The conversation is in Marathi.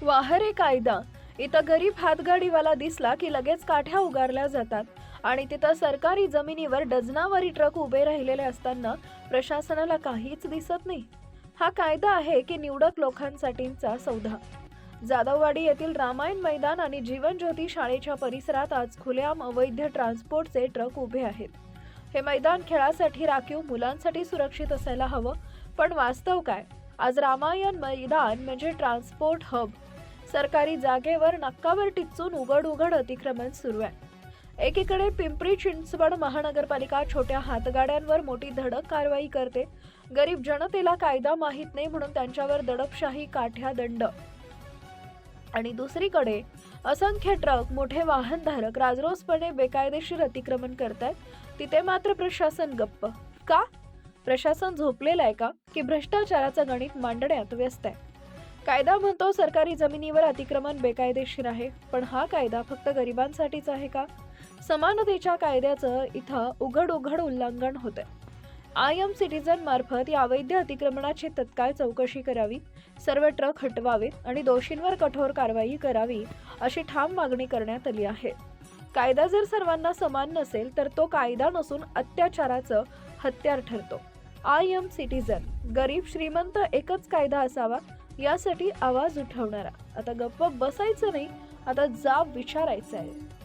वाहरे कायदा. इथं गरीब हातगाडीवाला दिसला की लगेच काठ्या उगारल्या जातात आणि तिथं सरकारी जमिनीवर डझनावारी ट्रक उभे राहिलेले असताना प्रशासनाला काहीच दिसत नाही. हा कायदा आहे की निवडक लोकांसाठीचा सौदा. जाधववाडी येथील रामायण मैदान आणि जीवन ज्योती शाळेच्या परिसरात आज खुलेआम अवैध ट्रान्सपोर्टचे ट्रक उभे आहेत. हे मैदान खेळासाठी राखीव, मुलांसाठी सुरक्षित असायला हवं, पण वास्तव काय? आज रामायण मैदान म्हणजे ट्रान्सपोर्ट हब. सरकारी जागेवर नक्कावर टिच्चून उघड अतिक्रमण सुरू आहे. एकीकडे पिंपरी चिंचवड महानगरपालिका छोट्या हातगाड्यांवर मोठी धडक कारवाई करते. गरीब जनतेला कायदा माहीत नाही म्हणून त्यांच्यावर दडपशाही, काठ्या, दंड. आणि दुसरीकडे असंख्य ट्रक, मोठे वाहनधारक राजरोसपणे बेकायदेशीर अतिक्रमण करतात. तिथे मात्र प्रशासन गप्प का? प्रशासन झोपलेलं आहे का की भ्रष्टाचाराचं गणित मांडण्यात व्यस्त आहे? कायदा म्हणतो सरकारी जमिनीवर अतिक्रमण बेकायदेशीर आहे, पण हा कायदा फक्त गरिबांसाठीच आहे का? समानतेच्या कायद्याचं इथं उघड उल्लंघन होतंय. आय एम सिटीजन मार्फत या अवैध अतिक्रमणाची तत्काळ चौकशी करावी, सर्व ट्रक हटवावेत आणि दोषींवर कठोर कारवाई करावी, अशी ठाम मागणी करण्यात आली आहे. कायदा जर सर्वांना समान नसेल तर तो कायदा नसून अत्याचाराचं हत्यार ठरतो. आय एम सिटीजन, गरीब श्रीमंत एकच कायदा असावा, यासाठी आवाज उठवणारा. आता गप्प बसायचं नाही, आता जाब विचारायचा आहे.